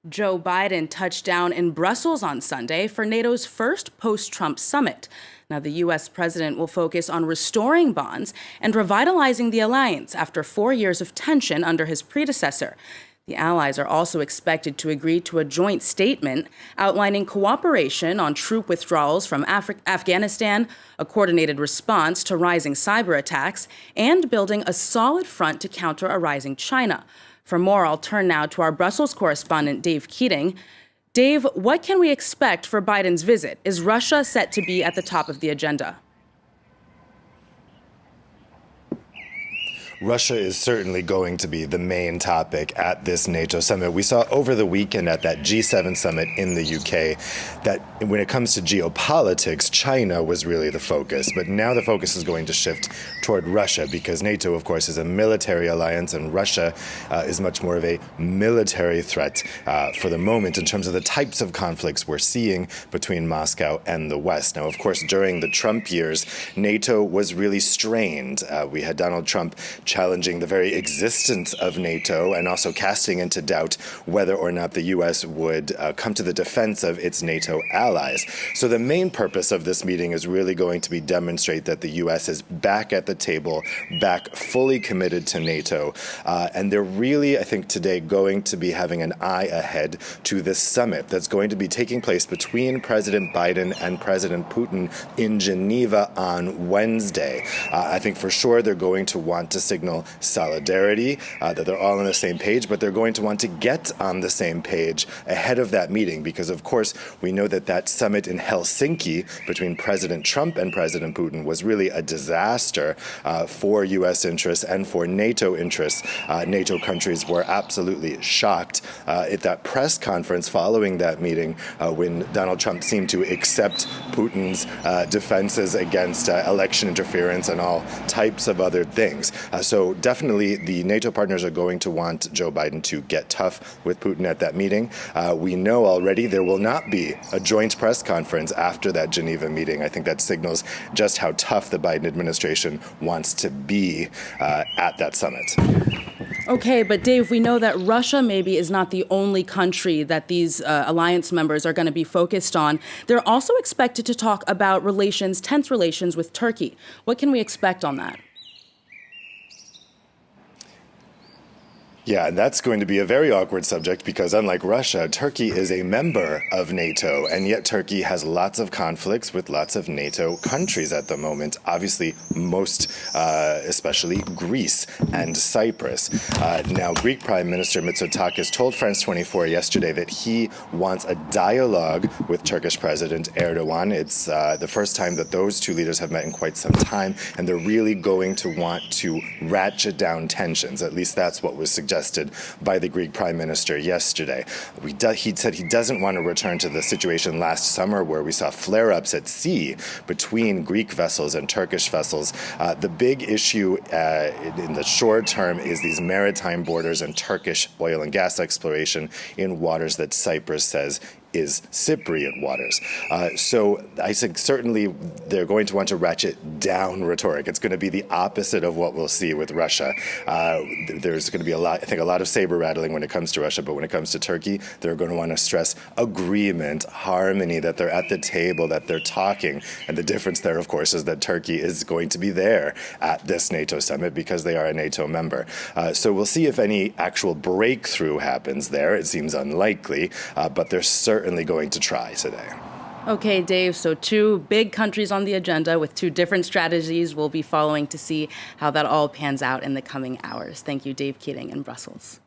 Joe Biden touched down in Brussels on Sunday for NATO's first post-Trump summit. Now, the U.S. president will focus on restoring bonds and revitalizing the alliance after 4 years of tension under his predecessor. The allies are also expected to agree to a joint statement outlining cooperation on troop withdrawals from Afghanistan, a coordinated response to rising cyber attacks, and building a solid front to counter a rising China. For more, I'll turn now to our Brussels correspondent, Dave Keating. Dave, what can we expect for Biden's visit? Is Russia set to be at the top of the agenda? Russia is certainly going to be the main topic at this NATO summit. We saw over the weekend at that G7 summit in the UK that when it comes to geopolitics, China was really the focus. But now the focus is going to shift toward Russia because NATO, of course, is a military alliance and Russia is much more of a military threat for the moment in terms of the types of conflicts we're seeing between Moscow and the West. Now, of course, during the Trump years, NATO was really strained. We had Donald Trump challenging the very existence of NATO and also casting into doubt whether or not the U.S. would come to the defense of its NATO allies. So the main purpose of this meeting is really going to be demonstrate that the U.S. is back at the table, back fully committed to NATO. And they're really, I think, today going to be having an eye ahead to this summit that's going to be taking place between President Biden and President Putin in Geneva on Wednesday. I think for sure they're going to want to signal solidarity, that they're all on the same page, but they're going to want to get on the same page ahead of that meeting because, of course, we know that that summit in Helsinki between President Trump and President Putin was really a disaster for U.S. interests and for NATO interests. NATO countries were absolutely shocked at that press conference following that meeting when Donald Trump seemed to accept Putin's defenses against election interference and all types of other things. So definitely the NATO partners are going to want Joe Biden to get tough with Putin at that meeting. We know already there will not be a joint press conference after that Geneva meeting. I think that signals just how tough the Biden administration wants to be at that summit. Okay, but Dave, we know that Russia maybe is not the only country that these alliance members are going to be focused on. They're also expected to talk about tense relations with Turkey. What can we expect on that? Yeah, and that's going to be a very awkward subject because unlike Russia, Turkey is a member of NATO, and yet Turkey has lots of conflicts with lots of NATO countries at the moment. Obviously, most especially Greece and Cyprus. Now, Greek Prime Minister Mitsotakis told France 24 yesterday that he wants a dialogue with Turkish President Erdogan. It's the first time that those two leaders have met in quite some time, and they're really going to want to ratchet down tensions. At least that's what was suggested by the Greek Prime Minister yesterday. He said he doesn't want to return to the situation last summer where we saw flare-ups at sea between Greek vessels and Turkish vessels. The big issue in the short term is these maritime borders and Turkish oil and gas exploration in waters that Cyprus says is Cypriot waters. So I think certainly they're going to want to ratchet down rhetoric. It's going to be the opposite of what we'll see with Russia. There's going to be a lot of saber rattling when it comes to Russia, but when it comes to Turkey, they're going to want to stress agreement, harmony, that they're at the table, that they're talking. And the difference there, of course, is that Turkey is going to be there at this NATO summit because they are a NATO member. So we'll see if any actual breakthrough happens there. It seems unlikely, but there's certainly going to try today. Okay, Dave, so two big countries on the agenda with two different strategies we'll be following to see how that all pans out in the coming hours. Thank you, Dave Keating in Brussels.